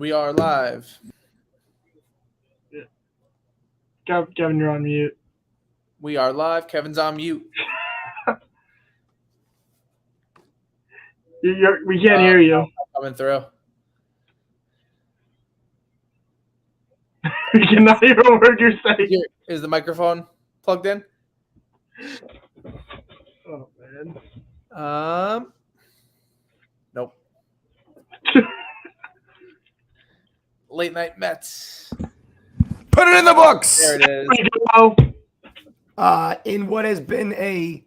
We are live. Kevin, you're on mute. We are live. Kevin's on mute. We can't hear you. Coming through. We cannot hear a word you're saying. Is the microphone plugged in? Oh, man. Nope. Late night Mets. Put it in the books. There it is. In what has been an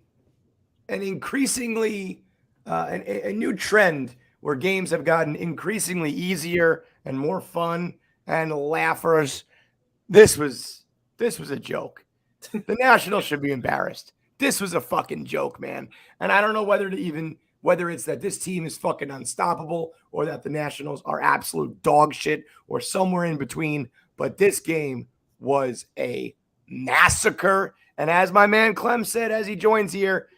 increasingly a new trend where games have gotten increasingly easier and more fun and laughers. This was a joke. The Nationals should be embarrassed. This was a fucking joke, man. And I don't know whether it's that this team is fucking unstoppable or that the Nationals are absolute dog shit or somewhere in between. But this game was a massacre. And as my man Clem said, as he joins here,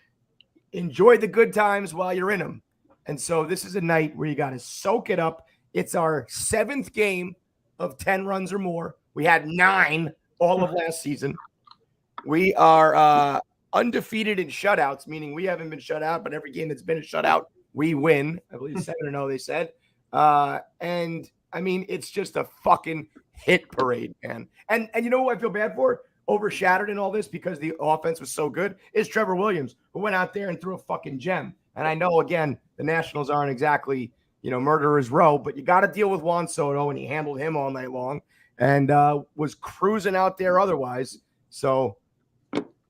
enjoy the good times while you're in them. And so this is a night where you got to soak it up. It's our 7th game of 10 runs or more. We had 9 all of last season. We are undefeated in shutouts, meaning we haven't been shut out, but every game that's been a shutout, we win. I believe 7-0, they said. And I mean, it's just a fucking hit parade, man. And you know who I feel bad for? Overshadowed in all this because the offense was so good is Trevor Williams, who went out there and threw a fucking gem. And I know, again, the Nationals aren't exactly, murderer's row, but you got to deal with Juan Soto, and he handled him all night long and was cruising out there otherwise. So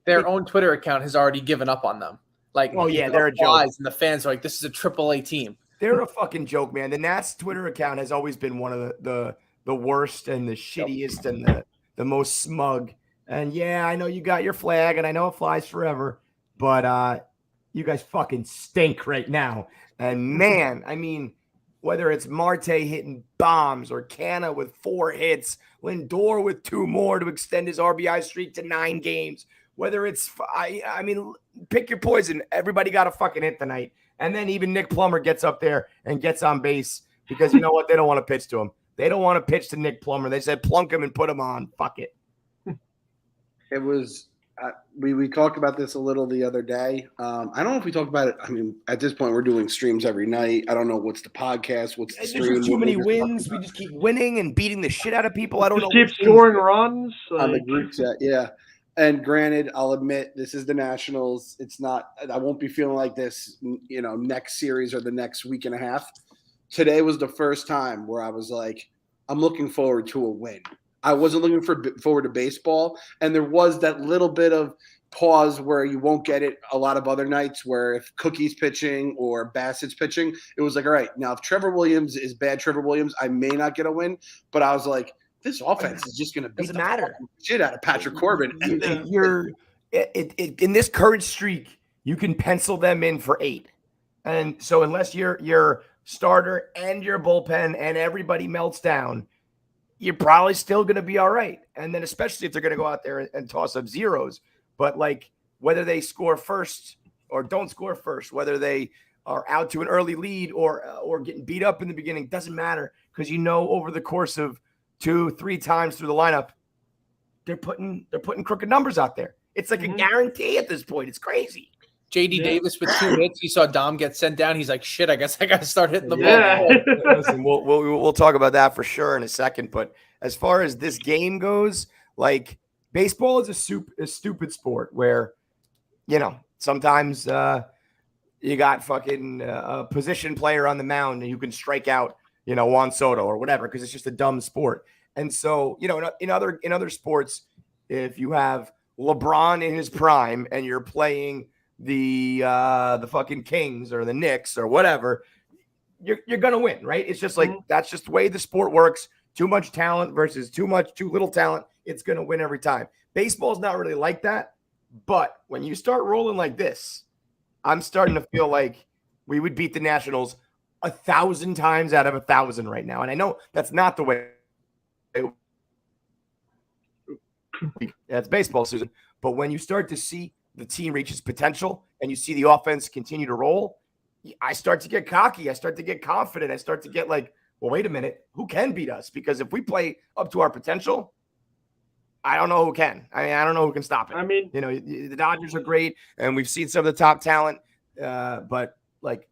their own Twitter account has already given up on them. Like, oh yeah, they're a joke. And the fans are like, this is a AAA team. They're a fucking joke, man. The Nats Twitter account has always been one of the worst and the shittiest and the most smug. And yeah, I know you got your flag, and I know it flies forever, but you guys fucking stink right now. And man, I mean, whether it's Marte hitting bombs or Canna with 4 hits, Lindor with 2 more to extend his RBI streak to 9 games, whether it's, I mean, pick your poison. Everybody got a fucking hit tonight. And then even Nick Plummer gets up there and gets on base because you know what? They don't want to pitch to him. They don't want to pitch to Nick Plummer. They said plunk him and put him on. Fuck it. It was we talked about this a little the other day. I don't know if we talked about it. I mean, at this point, we're doing streams every night. I don't know what's the podcast, what's the stream. There's too many wins. We just keep winning and beating the shit out of people. I don't know. Keep scoring runs. On the group chat, yeah. And granted, I'll admit this is the Nationals. It's not. I won't be feeling like this, next series or the next week and a half. Today was the first time where I was like, I'm looking forward to a win. I wasn't looking forward to baseball, and there was that little bit of pause where you won't get it a lot of other nights where if Cookie's pitching or Bassett's pitching, it was like, all right, now if Trevor Williams is bad Trevor Williams, I may not get a win, but I was like, this offense is just going to beat the shit out of Patrick Corbin. You're in this current streak, you can pencil them in for 8. And so unless your starter and your bullpen and everybody melts down, you're probably still going to be all right. And then especially if they're going to go out there and toss up zeros. But like whether they score first or don't score first, whether they are out to an early lead or getting beat up in the beginning, doesn't matter because over the course of 2-3 times through the lineup, they're putting crooked numbers out there. It's like a guarantee at this point. It's crazy. JD Davis with 2 hits. He saw Dom get sent down. He's like, shit, I guess I got to start hitting the ball. Listen, we'll talk about that for sure in a second. But as far as this game goes, like baseball is a stupid sport where, sometimes you got fucking a position player on the mound and you can strike out, Juan Soto or whatever because it's just a dumb sport. And so, in other sports, if you have LeBron in his prime and you're playing the fucking Kings or the Knicks or whatever, you're gonna win, right? It's just like that's just the way the sport works. Too much talent versus too little talent, it's gonna win every time. Baseball's not really like that, but when you start rolling like this, I'm starting to feel like we would beat the Nationals 1,000 times out of 1,000 right now. And I know that's not the way that's baseball, Susan. But when you start to see the team reach its potential and you see the offense continue to roll, I start to get cocky. I start to get confident. I start to get like, well, wait a minute, who can beat us? Because if we play up to our potential, I don't know who can. I mean, I don't know who can stop it. I mean, you know, the Dodgers are great, and we've seen some of the top talent, but like,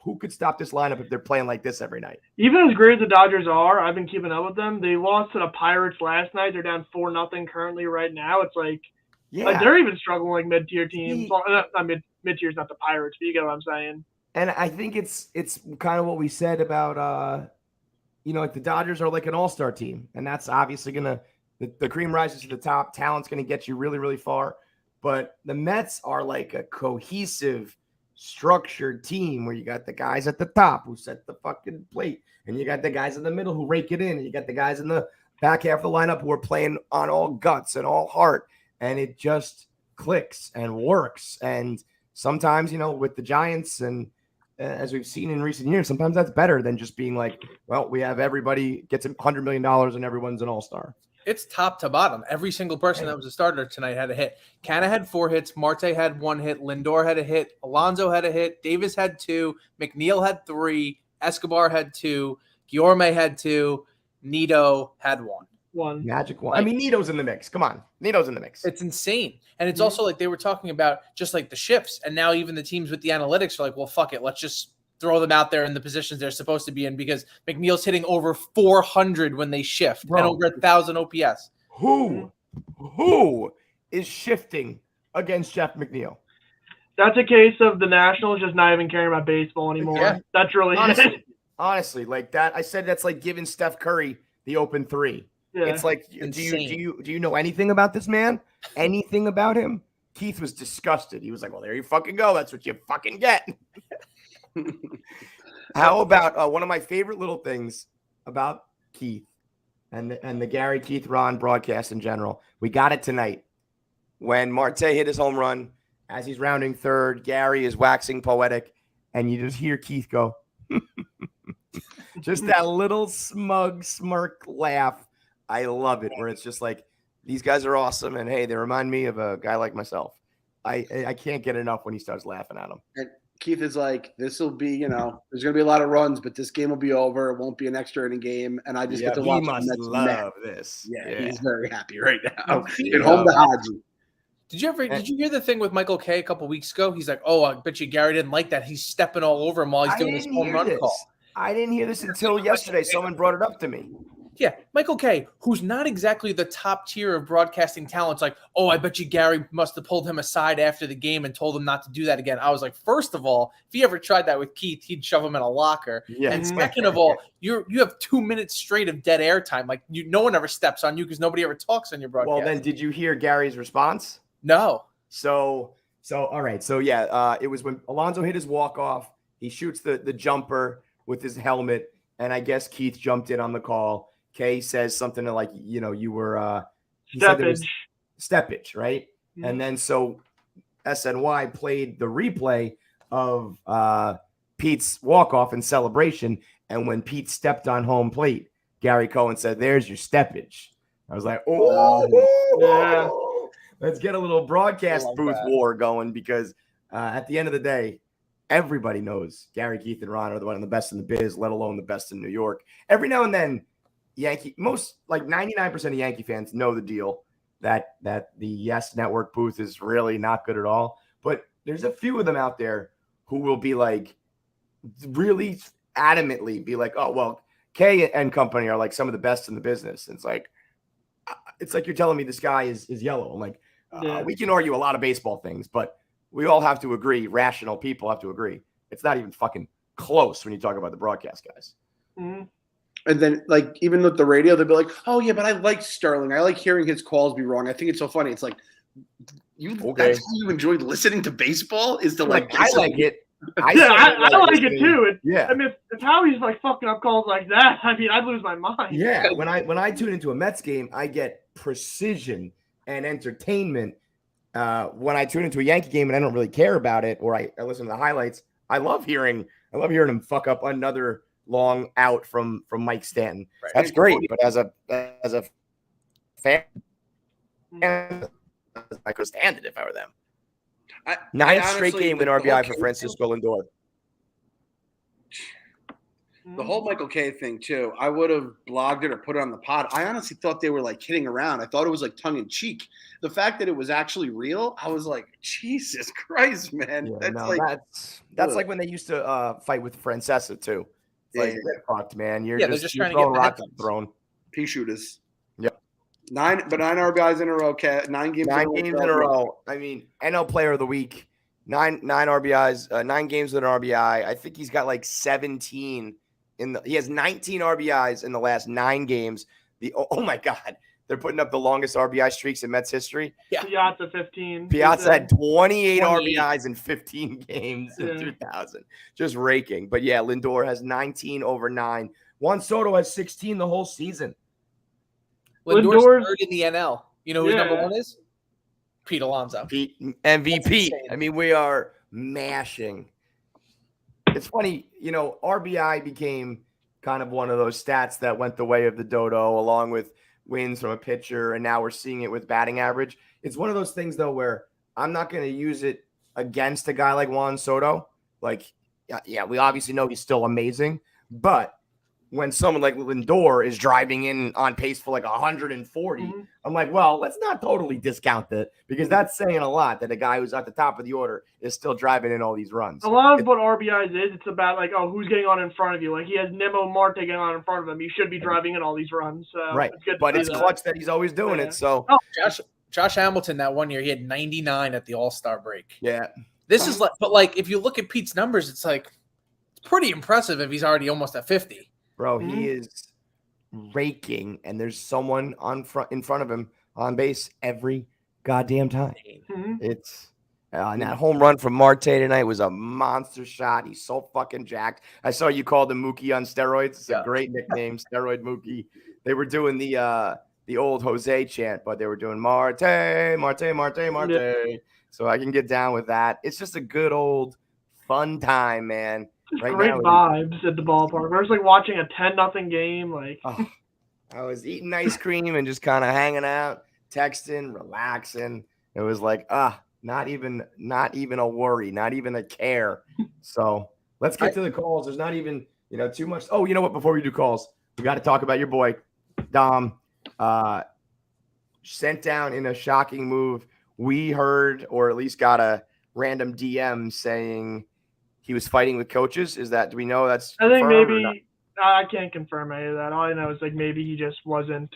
who could stop this lineup if they're playing like this every night? even as great as the Dodgers are, I've been keeping up with them. They lost to the Pirates last night. They're down 4-0 currently right now. It's like, they're even struggling like mid-tier teams. Well, not mid-tier's not the Pirates, but you get what I'm saying. And I think it's kind of what we said about, like the Dodgers are like an all-star team, and that's obviously gonna the cream rises to the top. Talent's gonna get you really, really far. But the Mets are like a cohesive, structured team where you got the guys at the top who set the fucking plate, and you got the guys in the middle who rake it in, and you got the guys in the back half of the lineup who are playing on all guts and all heart, and it just clicks and works. And sometimes, with the Giants and as we've seen in recent years, sometimes that's better than just being like, well, we have everybody gets $100 million and everyone's an all-star. It's top to bottom. Every single person that was a starter tonight had a hit. Canna had 4 hits. Marte had 1 hit. Lindor had a hit. Alonso had a hit. Davis had 2. McNeil had 3. Escobar had 2. Guillorme had 2. Nito had 1. Magic 1. I mean, Nito's in the mix. Come on. Nito's in the mix. It's insane. And it's also like they were talking about just like the shifts. And now even the teams with the analytics are like, well, fuck it. Let's just throw them out there in the positions they're supposed to be in, because McNeil's hitting over 400 when they shift and over 1,000 OPS. Who is shifting against Jeff McNeil? That's a case of the Nationals just not even caring about baseball anymore. Yeah. That's really honestly, like that. I said that's like giving Steph Curry the open 3. Yeah. It's like, do you know anything about this man? Anything about him? Keith was disgusted. He was like, well, there you fucking go. That's what you fucking get. How about one of my favorite little things about Keith and the Gary Keith Ron broadcast in general? We got it tonight when Marte hit his home run. As he's rounding third, Gary is waxing poetic, and you just hear Keith go, just that little smug smirk laugh. I love it, where it's just like, these guys are awesome, and hey, they remind me of a guy like myself. I can't get enough when he starts laughing at them. And Keith is like, this will be, there's going to be a lot of runs, but this game will be over. It won't be an extra inning game, and I just get to watch. He must love this. Yeah, he's very happy right now. Get home to Haji. Did you hear the thing with Michael Kay a couple weeks ago? He's like, oh, I bet you Gary didn't like that. He's stepping all over him while he's doing his home run call. I didn't hear this until yesterday. Someone brought it up to me. Yeah, Michael Kay, who's not exactly the top tier of broadcasting talents, like, oh, I bet you Gary must have pulled him aside after the game and told him not to do that again. I was like, first of all, if he ever tried that with Keith, he'd shove him in a locker. Yeah. And second of all, you have 2 minutes straight of dead air time. Like, no one ever steps on you because nobody ever talks on your broadcast. Well, then did you hear Gary's response? No. So all right. So, yeah, it was when Alonso hit his walk-off. He shoots the jumper with his helmet, and I guess Keith jumped in on the call. Kay says something like, you were steppage, right? Mm-hmm. And then so SNY played the replay of Pete's walk-off and celebration. And when Pete stepped on home plate, Gary Cohen said, there's your steppage. I was like, yeah. Let's get a little broadcast booth war going, because at the end of the day, everybody knows Gary, Keith, and Ron are one of the best in the biz, let alone the best in New York. Every now and then, most like 99% of Yankee fans know the deal that the Yes Network booth is really not good at all. But there's a few of them out there who will be like, really adamantly be like, oh, well, Kay and company are like some of the best in the business. And it's like you're telling me this guy is yellow. I'm like, we can argue a lot of baseball things, but we all have to agree. Rational people have to agree. It's not even fucking close when you talk about the broadcast guys. Mm-hmm. And then, like, even with the radio, they'll be like, oh, yeah, but I like Sterling. I like hearing his calls be wrong. I think it's so funny. It's like, that's how you enjoy listening to baseball, is to like, I like it. I like it too. I mean, if Howie's like fucking up calls like that, I mean, I'd lose my mind. Yeah, when I tune into a Mets game, I get precision and entertainment. When I tune into a Yankee game and I don't really care about it, or I listen to the highlights, I love hearing him fuck up another long out from Mike Stanton. Right. That's great, but as a fan, I could stand it if I were them. Ninth straight game with RBI for Francisco Lindor. The whole Michael K thing too. I would have blogged it or put it on the pod. I honestly thought they were like kidding around. I thought it was like tongue in cheek. The fact that it was actually real, I was like, Jesus Christ, man. Yeah, that's like when they used to fight with Francesa too. It's like, get fucked, man. You're just trying to throwing get rocks at the throne. Pea shooters. Yep. 9 RBIs in a row. 9 games. 9 games in a row. I mean, NL Player of the Week. 9 RBIs. 9 games with an RBI. I think he's got like 17 he has 19 RBIs in the last 9 games. Oh my God. They're putting up the longest RBI streaks in Mets history. Yeah. Piazza 15. Piazza had 28 RBIs in 15 games in 2000. Just raking. But yeah, Lindor has 19 over 9. Juan Soto has 16 the whole season. Lindor's third in the NL. You know who number 1 is? Pete Alonso. Pete MVP. I mean, we are mashing. It's funny, RBI became kind of one of those stats that went the way of the dodo, along with wins from a pitcher, and now we're seeing it with batting average. It's one of those things, though, where I'm not going to use it against a guy like Juan Soto. Like, yeah, we obviously know he's still amazing, but when someone like Lindor is driving in on pace for like 140, I'm like, well, let's not totally discount that, because that's saying a lot that a guy who's at the top of the order is still driving in all these runs. A lot of what RBIs is, it's about like, who's getting on in front of you. Like he has Nemo Marte getting on in front of him. He should be driving in all these runs. So right, but it's clutch that he's always doing it. So Josh Hamilton that one year, he had 99 at the All-Star break. Yeah. This is but if you look at Pete's numbers, it's like it's pretty impressive if he's already almost at 50. Bro, he is raking, and there's someone in front of him on base every goddamn time. It's and that home run from Marte tonight was a monster shot. He's so fucking jacked. I saw you called him Mookie on steroids. It's a great nickname, Steroid Mookie. They were doing the old Jose chant, but they were doing Marte, Marte, Marte, Marte. Yeah. So I can get down with that. It's just a good old fun time, man. Right great now, vibes at the ballpark. I was like watching a 10-0 game. Like I was eating ice cream and just kind of hanging out, texting, relaxing. It was like not even a worry, not even a care. So let's get to the calls. There's not even too much. Oh, you know what? Before we do calls, we got to talk about your boy Dom. Sent down in a shocking move. We heard, or at least got a random DM saying he was fighting with coaches. Do we know that's? I think maybe I can't confirm any of that. All I know is like maybe he just wasn't.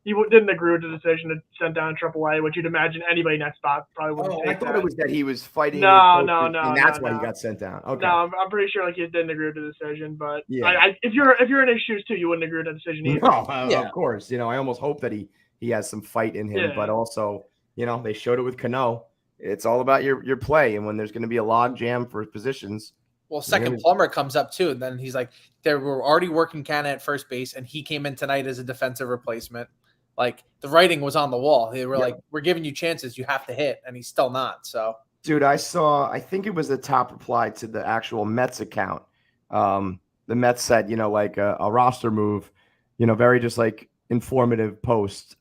He didn't agree with the decision to send down AAA, which you'd imagine anybody in that spot probably wouldn't take. I thought it was that he was fighting. No, and that's why he got sent down. Okay. No, I'm pretty sure like he didn't agree with the decision, but yeah. If you're in his shoes too, you wouldn't agree with the decision either. No, of course. I almost hope that he has some fight in him, but also they showed it with Cano. It's all about your play, and when there's going to be a log jam for positions. Well, second Plummer comes up too, and then he's like, they were already working Canna at first base, and he came in tonight as a defensive replacement. Like the writing was on the wall. They were like, "We're giving you chances, you have to hit," and he's still not. So, dude, I think it was the top reply to the actual Mets account. The Mets said, like a roster move, very just like informative post,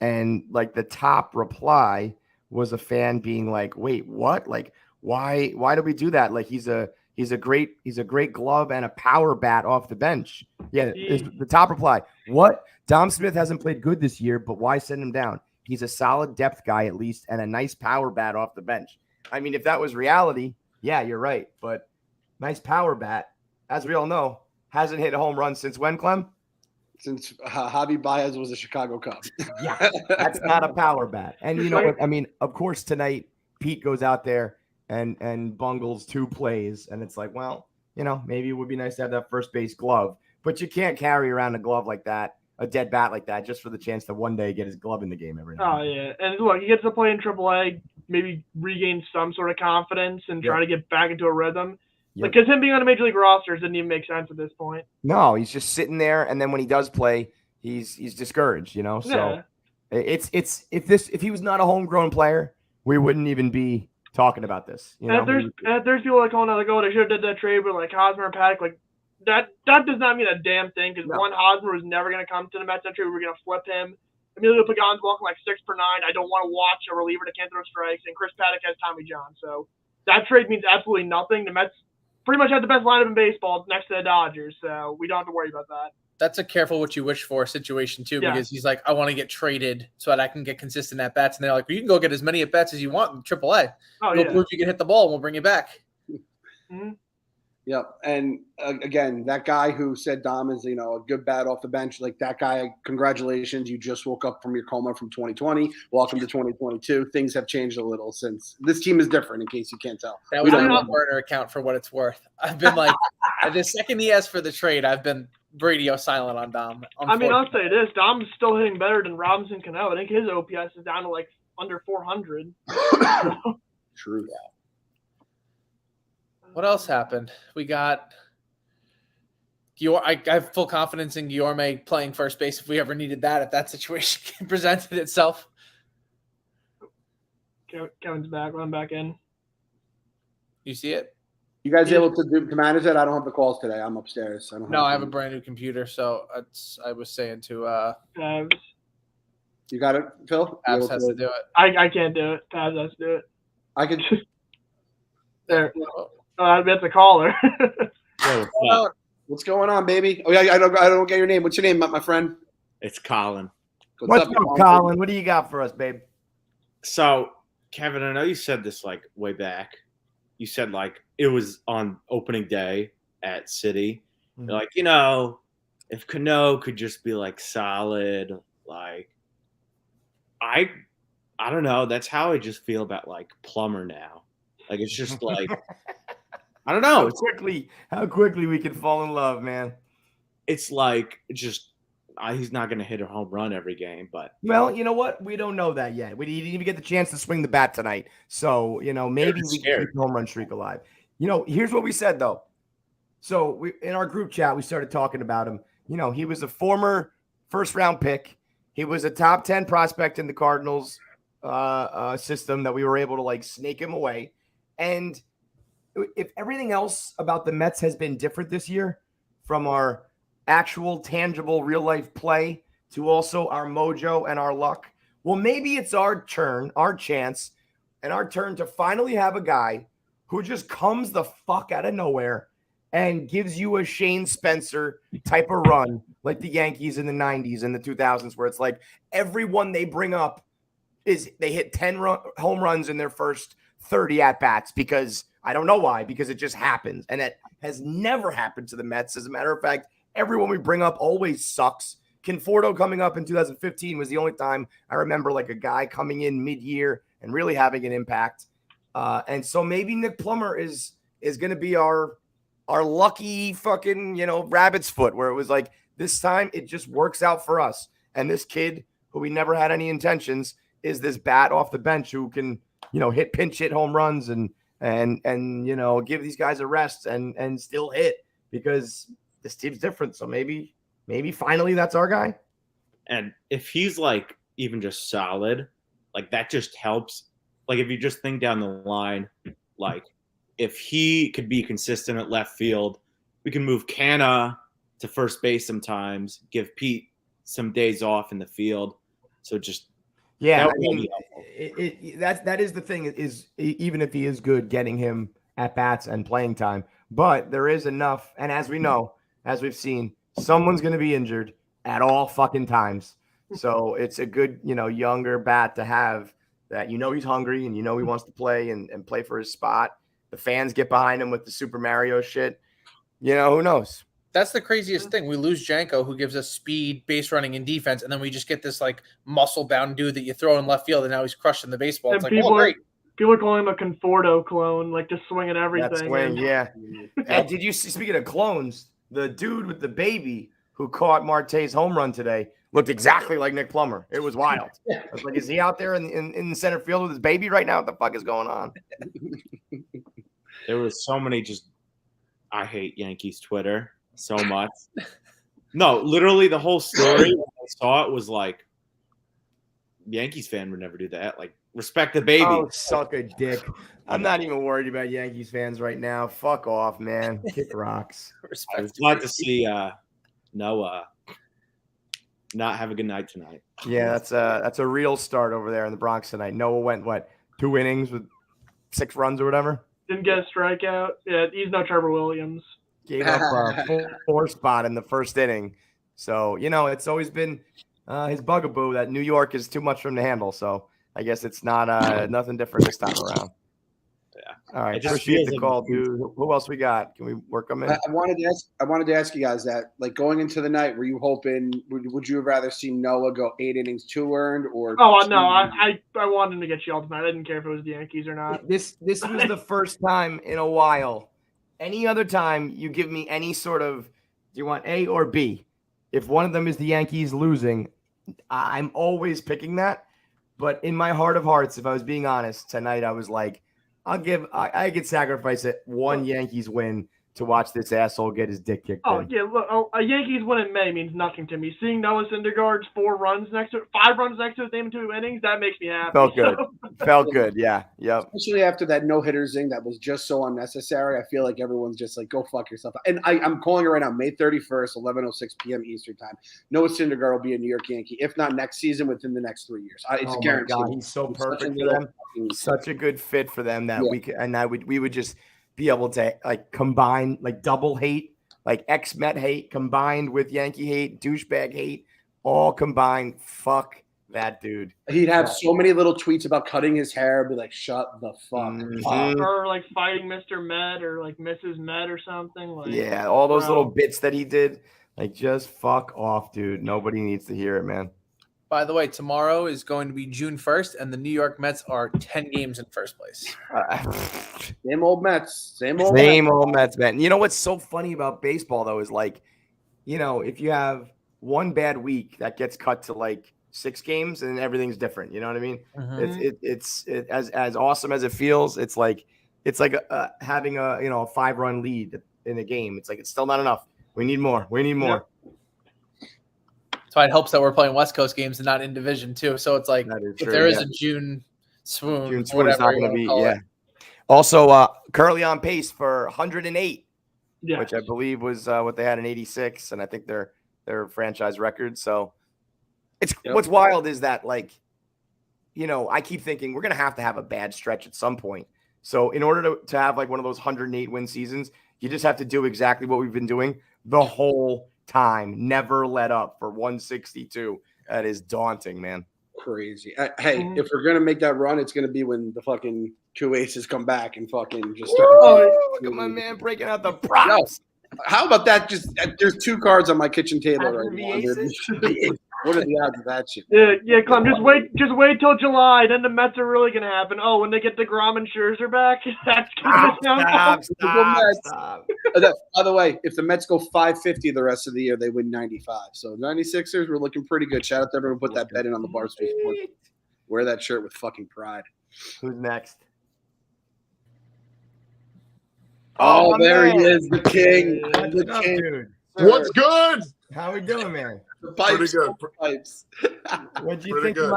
and like the top reply was a fan being like, "Wait, what? Like, why do we do that? Like, he's a great glove and a power bat off the bench." Yeah, the top reply. What? Dom Smith hasn't played good this year, but why send him down? He's a solid depth guy at least, and a nice power bat off the bench. I mean, if that was reality, yeah, you're right. But nice power bat, as we all know, hasn't hit a home run since when, Clem? Since Javi Baez was a Chicago Cub. Yeah, that's not a power bat. And you know what? I mean, of course, tonight Pete goes out there and bungles 2 plays, and it's like, well, maybe it would be nice to have that first base glove, but you can't carry around a glove like that, a dead bat like that, just for the chance to one day get his glove in the game every night. Oh yeah, and look, he gets to play in AAA, maybe regain some sort of confidence and try to get back into a rhythm. Because him being on a major league roster doesn't even make sense at this point. No, he's just sitting there, and then when he does play, he's discouraged. So it's if he was not a homegrown player, we wouldn't even be talking about this. There's people like calling out like, oh, they should have did that trade with like Hosmer and Paddock. Like that does not mean a damn thing, because one, Hosmer was never going to come to the Mets that trade. We're going to flip him. Emilio Pagan's walking like 6 per 9. I don't want to watch a reliever that can't throw strikes, and Chris Paddock has Tommy John. So that trade means absolutely nothing. The Mets pretty much have the best lineup in baseball next to the Dodgers, so we don't have to worry about that. That's a careful what you wish for situation too, Yeah. because he's like, I want to get traded so that I can get consistent at bats. And they're like, well, you can go get as many at bats as you want in AAA. Oh, Go yeah. prove you can hit the ball, and we'll bring you back. Mm-hmm. Yep. And again, that guy who said Dom is, a good bat off the bench, like that guy, congratulations. You just woke up from your coma from 2020. Welcome to 2022. Things have changed a little since this team is different, in case you can't tell. That was a burner account for what it's worth. I've been like, the second he asked for the trade, I've been radio silent on Dom. I mean, I'll say this. Dom's still hitting better than Robinson Cano. I think his OPS is down to like under 400. True. Yeah. What else happened? We got I have full confidence in Guillorme playing first base if we ever needed that, if that situation presented itself. Kevin's back. Run back in. You see it? You guys able to manage that? I don't have the calls today. I'm upstairs. I have a brand new computer, so I was saying to you got it, Phil? Tabs has to do it. I can't do it. Tabs has to do it. I can. There. That's a caller. What's going on, baby? Oh yeah, I don't get your name. What's your name, my friend? It's Colin. What's up, Colin? What do you got for us, babe? So, Kevin, I know you said this like way back. You said like it was on opening day at City. Mm-hmm. You're like, if Cano could just be like solid, like I don't know. That's how I just feel about like Plummer now. Like it's just like I don't know. How quickly we can fall in love, man. It's like just he's not going to hit a home run every game, but well, you know what? We don't know that yet. We didn't even get the chance to swing the bat tonight, so maybe we can keep the home run streak alive. Here's what we said though. So in our group chat, we started talking about him. He was a former first-round pick. He was a top 10 prospect in the Cardinals system that we were able to like snake him away, and if everything else about the Mets has been different this year, from our actual tangible real life play to also our mojo and our luck, well, maybe it's our turn, our chance, and our turn to finally have a guy who just comes the fuck out of nowhere and gives you a Shane Spencer type of run like the Yankees in the 90s and the 2000s, where it's like everyone they bring up is they hit 10 home runs in their first 30 at-bats, because I don't know why, because it just happens. And it has never happened to the Mets. As a matter of fact, everyone we bring up always sucks. Conforto coming up in 2015 was the only time I remember like a guy coming in mid-year and really having an impact. And so maybe Nick Plummer is going to be our lucky fucking, rabbit's foot, where it was like this time it just works out for us. And this kid who we never had any intentions is this bat off the bench who can, pinch hit home runs and give these guys a rest and still hit, because this team's different. So maybe finally that's our guy. And if he's like even just solid, like that just helps. Like if you just think down the line, like if he could be consistent at left field, we can move Canna to first base sometimes, give Pete some days off in the field. So just yeah, that is the thing, is even if he is good, getting him at bats and playing time. But there is enough, and as we know, as we've seen, someone's going to be injured at all fucking times. So it's a good, younger bat to have that, he's hungry and he wants to play and play for his spot. The fans get behind him with the Super Mario shit. Who knows? That's the craziest thing. We lose Janko, who gives us speed, base running, and defense, and then we just get this like muscle-bound dude that you throw in left field, and now he's crushing the baseball. And it's like, great. People are calling him a Conforto clone, like just swinging everything. That swing, yeah. And did you see, speaking of clones, the dude with the baby who caught Marte's home run today looked exactly like Nick Plummer. It was wild. I was like, is he out there in the center field with his baby right now? What the fuck is going on? There was so many I hate Yankees Twitter so much. No, literally the whole story when I saw it was like, Yankees fan would never do that. Like, respect the baby. Oh, suck a dick. I'm not even worried about Yankees fans right now. Fuck off, man. Kick rocks. I was glad to see Noah not have a good night tonight. Yeah, that's a real start over there in the Bronx tonight. Noah went 2 innings with 6 runs or whatever. Didn't get a strikeout. Yeah, he's no Trevor Williams. Gave up a 4 spot in the first inning. So, it's always been his bugaboo that New York is too much for him to handle. So I guess it's not nothing different this time around. Yeah. All right. It just Appreciate feels the like- call, dude. Who else we got? Can we work them in? I wanted to ask you guys that, like, going into the night, were you hoping? Would you have rather seen Noah go 8 innings, 2 earned, or? Oh no, I wanted him to get shelled tonight. I didn't care if it was the Yankees or not. This was the first time in a while. Any other time you give me any sort of, do you want A or B? If one of them is the Yankees losing, I'm always picking that. But in my heart of hearts, if I was being honest, tonight I was like, I could sacrifice it one Yankees win to watch this asshole get his dick kicked Oh in. yeah, look, a Yankees win in May means nothing to me. Seeing Noah Syndergaard's 5 runs next to his name in 2 innings, that makes me happy. Felt good. Felt good. Yeah. Yep. Especially after that no-hitter zing that was just so unnecessary. I feel like everyone's just like, go fuck yourself. And I'm calling it right now, May 31st, 11:06 p.m. Eastern time. Noah Syndergaard will be a New York Yankee, if not next season, within the next 3 years. It's guaranteed. God, he's so perfect for them. fucking- Such a good fit for them that Yeah. we would just be able to like combine like double hate, like ex-Met hate combined with Yankee hate, douchebag hate, all combined. Fuck that dude. He'd have so many little tweets about cutting his hair, be like, shut the fuck up. Or like fighting Mr. Met or like Mrs. Met or something. Like, Yeah, all those bro. little bits that he did, like just fuck off, dude. Nobody needs to hear it, man. By the way, tomorrow is going to be June 1st, and the New York Mets are 10 games in first place. Same old Mets. Same old Mets, man. You know what's so funny about baseball though is like, if you have one bad week that gets cut to like 6 games and everything's different. You know what I mean? It's as awesome as it feels. It's like having a 5-run lead in a game. It's like it's still not enough. We need more. Yep. So it helps that we're playing West Coast games and not in division too. So it's like if there is a June swoon, is whatever not you going to wanna be. call Yeah. it. Also, currently on pace for 108, Yeah. which I believe was what they had in '86, and I think their franchise record. So what's wild is that I keep thinking we're going to have a bad stretch at some point. So in order to have like one of those 108 win seasons, you just have to do exactly what we've been doing the whole time. Never let up for 162. That is daunting, man. Crazy. Hey, if we're gonna make that run, it's gonna be when the fucking 2 aces come back and fucking just start. Look at my man breaking out the props. How about that? Just there's 2 cards on my kitchen table After right the now. aces? What are the odds of that shit? Yeah, Clem, just wait till July. Then the Mets are really gonna happen. Oh, when they get DeGrom and Scherzer back, that's gonna Stop. By the way, if the Mets go 550 the rest of the year, they win 95. So 96ers, we're looking pretty good. Shout out to everyone who put that bet in on the Barstool Sports. Wear that shirt with fucking pride. Who's next? Oh, my there man. he is, the king. What's The up, king. dude? What's good? How we doing, man? The pipes. Pretty good. The pipes. What'd you Pretty think good.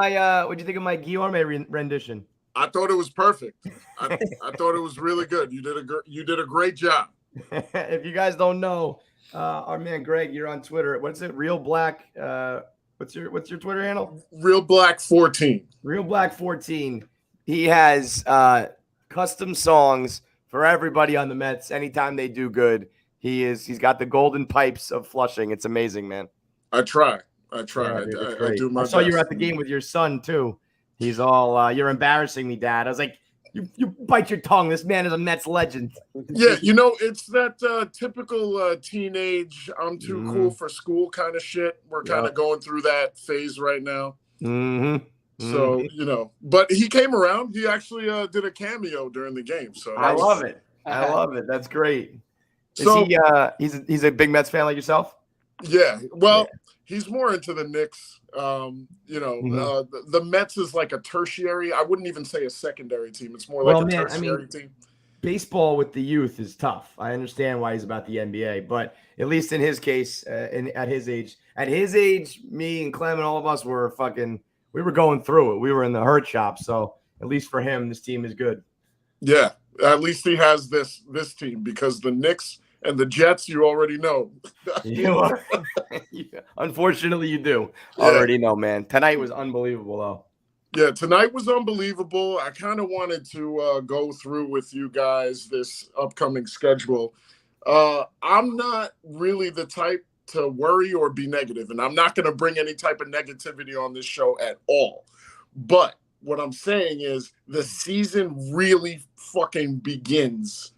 of my Guillaume rendition? I thought it was perfect. I thought it was really good. You did a great job. If you guys don't know, our man Greg, you're on Twitter. What's it? Real Black. What's your Twitter handle? Real Black 14. Real Black 14. He has custom songs for everybody on the Mets. Anytime they do good, he's got the golden pipes of Flushing. It's amazing, man. I try. Yeah, I dude, it's I great. do my I saw you were best. at the game with your son too. He's all, you're embarrassing me, Dad. I was like, you bite your tongue. This man is a Mets legend. Yeah, it's that typical teenage, I'm too cool for school kind of shit. We're kind of going through that phase right now. Mm-hmm. So, but he came around. He actually did a cameo during the game. So I love it. I love it. That's great. So He's a big Mets fan like yourself? yeah, well, he's more into the Knicks. The Mets is like a tertiary. I wouldn't even say a secondary team. It's more like a tertiary team. Baseball with the youth is tough. I understand why he's about the NBA, but at least in his case, at his age, me and Clem and all of us were we were going through it. We were in the hurt shop. So at least for him, this team is good. Yeah, at least he has this team, because the Knicks and the Jets, you already know. Unfortunately, you do already know, man. Tonight was unbelievable, though. Yeah, tonight was unbelievable. I kind of wanted to go through with you guys this upcoming schedule. I'm not really the type to worry or be negative, and I'm not going to bring any type of negativity on this show at all. But what I'm saying is the season really fucking begins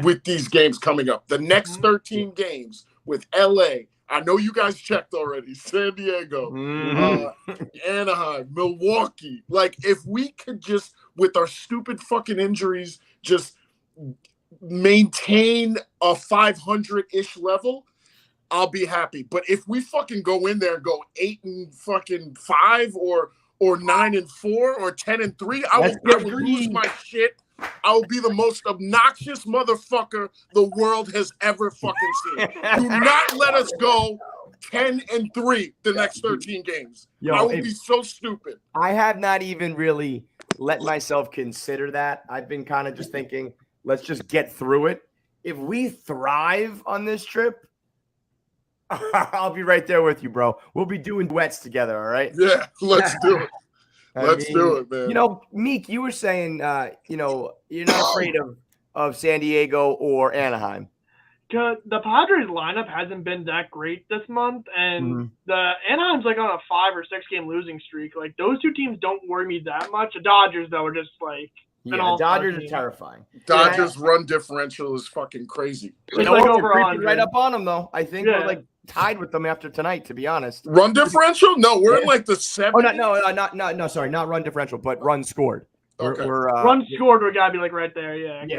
with these games coming up. The next 13 games with LA. I know you guys checked already. San Diego, Anaheim, Milwaukee. Like, if we could just, with our stupid fucking injuries, just maintain a 500-ish level, I'll be happy. But if we fucking go in there and go 8-5 or 9-4 or 10-3, I will lose my shit. I will be the most obnoxious motherfucker the world has ever fucking seen. Do not let us go 10-3 the next 13 games. I will be so stupid. I have not even really let myself consider that. I've been kind of just thinking, let's just get through it. If we thrive on this trip, I'll be right there with you, bro. We'll be doing duets together, all right? Yeah, let's do it. Let's do it, man. You know, Meek, you were saying, you're not afraid of San Diego or Anaheim. The Padres lineup hasn't been that great this month, and the Anaheim's like on a 5 or 6 game losing streak. Like, those two teams don't worry me that much. The Dodgers, though, are just like Dodgers are terrifying. Dodgers run differential is fucking crazy. It's like over right up on them, though. I think we're like tied with them after tonight, to be honest. Run differential? No, we're in like the 70s. Oh, sorry, not run differential, but run scored. Okay. Run scored, we gotta be like right there,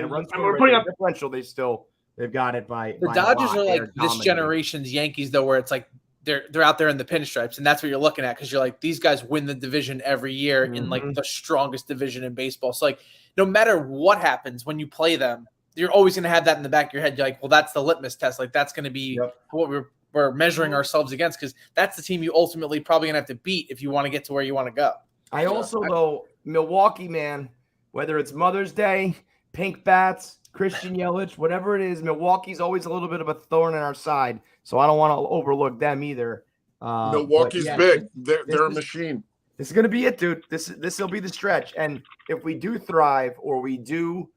run scored. We're putting up differential. They've got it by the Dodgers are like this generation's Yankees, though, where it's like they're out there in the pinstripes, and that's what you're looking at because you're like, these guys win the division every year in like the strongest division in baseball. So like, no matter what happens when you play them, you're always going to have that in the back of your head. You're like, well, that's the litmus test. Like, that's going to be what we're measuring ourselves against, because that's the team you ultimately probably going to have to beat if you want to get to where you want to go. I also, though, Milwaukee, man, whether it's Mother's Day, pink bats, Christian Yelich, whatever it is, Milwaukee's always a little bit of a thorn in our side. So I don't want to overlook them either. Milwaukee's big. They're a machine. This is going to be it, dude. This will be the stretch. And if we do thrive or we do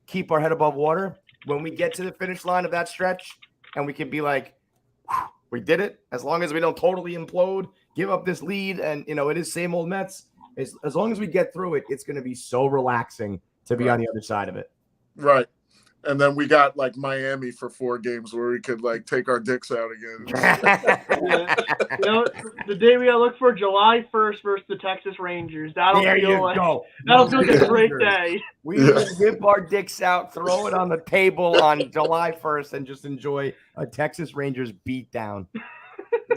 keep our head above water, when we get to the finish line of that stretch and we can be like, we did it, as long as we don't totally implode, give up this lead, and, it is same old Mets. As long as we get through it, it's going to be so relaxing to be on the other side of it. Right. And then we got like Miami for 4 games where we could like take our dicks out again. The day we gotta look for July 1st versus the Texas Rangers. That'll feel like a great day. We will whip our dicks out, throw it on the table on July 1st, and just enjoy a Texas Rangers beatdown.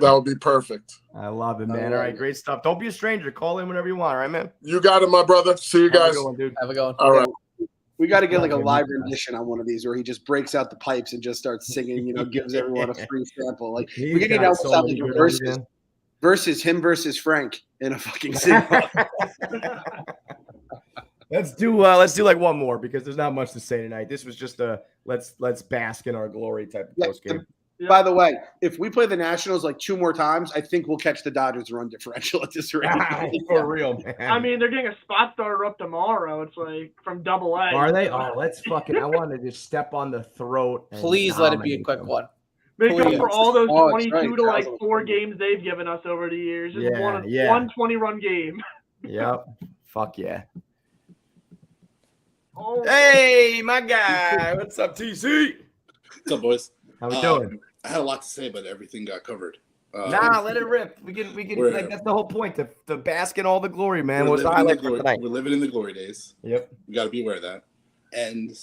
That would be perfect. I love it, man. All right, great stuff. Don't be a stranger. Call in whenever you want. All right, man. You got it, my brother. See you guys. Have a good one, dude. Have a good one. All right. We got to get like a live rendition on one of these where he just breaks out the pipes and just starts singing, gives everyone a free sample. Like, we can get out something versus him versus Frank in a fucking sing. Let's do like one more because there's not much to say tonight. This was just a let's bask in our glory type of post game. By the way, if we play the Nationals like 2 more times, I think we'll catch the Dodgers run differential at this rate. For real, man. I mean, they're getting a spot starter up tomorrow. It's like from Double A. Are they? Oh, let's fucking. I want to just step on the throat. Please let it be a quick one. Make up for all those 22 to like 4 games they've given us over the years. Just one 20-run game. Yep. Fuck yeah. Oh. Hey, my guy. What's up, TC? What's up, boys? How we doing? I had a lot to say, but everything got covered. Let it rip. We can like that's the whole point. The bask in all the glory, man. What's the highlight for tonight? We're living in the glory days. Yep. We got to be aware of that. And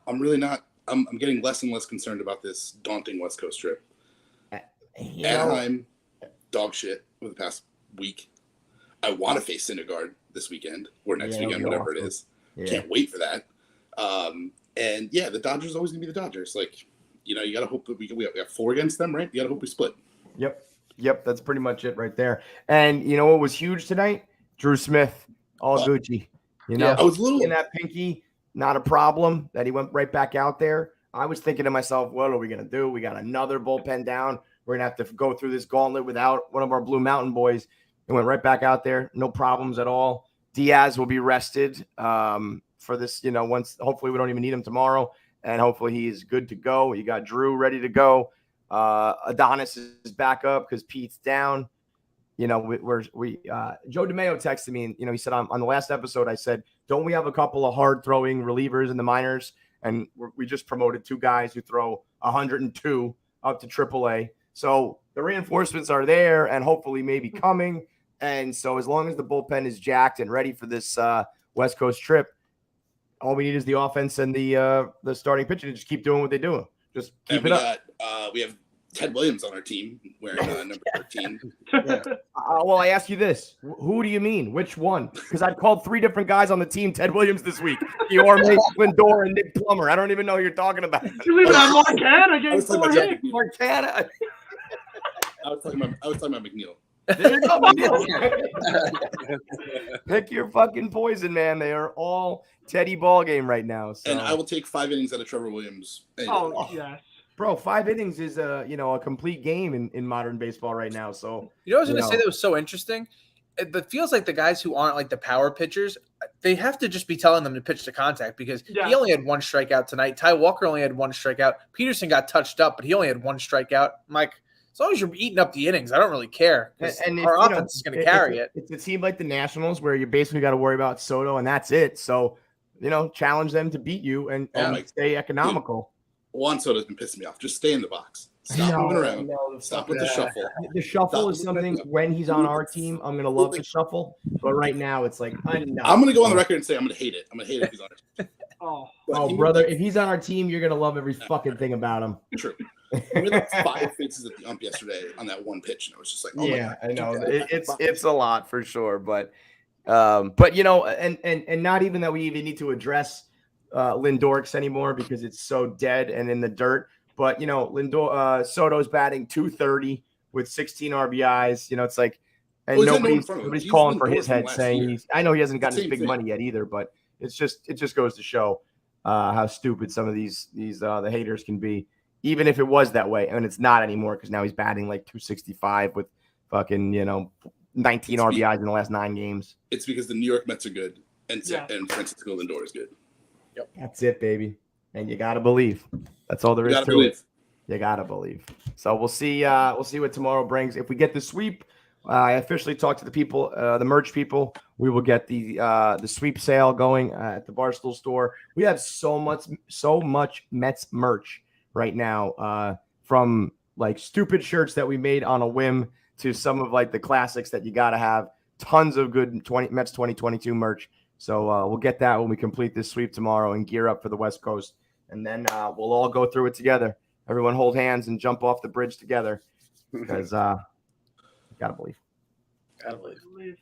I'm really not. I'm getting less and less concerned about this daunting West Coast trip. Anaheim, dog shit over the past week. I want to face Syndergaard this weekend or next weekend, whatever it is. Yeah. Can't wait for that. And yeah, the Dodgers are always gonna be the Dodgers. Like, you got to hope that we have 4 against them, right? You got to hope we split. Yep. That's pretty much it right there. And you know what was huge tonight? Drew Smith, all Gucci. I was a little in that pinky, not a problem that he went right back out there. I was thinking to myself, what are we gonna do? We got another bullpen down. We're gonna have to go through this gauntlet without one of our Blue Mountain boys. He went right back out there. No problems at all. Diaz will be rested for this, once hopefully we don't even need him tomorrow. And hopefully he's good to go. You got Drew ready to go. Adonis is back up because Pete's down. Joe DeMayo texted me and, he said on the last episode, I said, don't we have a couple of hard throwing relievers in the minors? And we just promoted 2 guys who throw 102 up to AAA. So the reinforcements are there and hopefully maybe coming. And so as long as the bullpen is jacked and ready for this West Coast trip, all we need is the offense and the starting pitching to just keep doing what they're doing. Just keep it up. We have Ted Williams on our team wearing number 13. Well, I ask you this. Who do you mean? Which one? Because I've called 3 different guys on the team Ted Williams this week. Yorme, Lindor, and Nick Plummer. I don't even know who you're talking about. You leave that Marcana against Marcana. I was talking about McNeil. There you go. Pick your fucking poison, man. They are all Teddy ball game right now. So. And I will take 5 innings out of Trevor Williams. Yes. Bro, 5 innings is a complete game in modern baseball right now. So I was going to say that was so interesting. It feels like the guys who aren't like the power pitchers, they have to just be telling them to pitch to contact because he only had 1 strikeout tonight. Ty Walker only had 1 strikeout. Peterson got touched up, but he only had 1 strikeout. I'm like, as long as you're eating up the innings, I don't really care. And our offense is going to carry it. It's a team like the Nationals where you basically got to worry about Soto and that's it. So, challenge them to beat you and stay economical. Juan Soto's been pissing me off. Just stay in the box. Stop moving around. Stop with the shuffle. The shuffle is something when he's on our team, I'm going to love the shuffle. But right now, it's like, I'm going to go on the record and say I'm going to hate it. I'm going to hate it if he's on our team. Oh, brother, if he's on our team, you're going to love every fucking thing about him. True. We had like 5 faces at the ump yesterday on that 1 pitch. And it was just like, oh my God. I know. It's a lot for sure. But and not even that we even need to address Lindorks anymore because it's so dead and in the dirt. But Soto's batting .230 with 16 RBIs. It's like, and nobody's calling for his head, saying I know he hasn't gotten his big money yet either. But it just goes to show how stupid some of these the haters can be, even if it was that way, and it's not anymore because now he's batting like .265 with fucking 19 RBIs in the last 9 games. It's because the New York Mets are good and Francisco Lindor is good. Yep. That's it, baby. And you gotta believe. That's all there is to it. You gotta believe. So we'll see what tomorrow brings. If we get the sweep, I officially talked to the people, the merch people. We will get the sweep sale going at the Barstool store. We have so much Mets merch right now, from like stupid shirts that we made on a whim to some of like the classics that you gotta have. Tons of good Mets 2022 merch. So we'll get that when we complete this sweep tomorrow and gear up for the West Coast. And then we'll all go through it together. Everyone hold hands and jump off the bridge together because gotta believe. Gotta believe.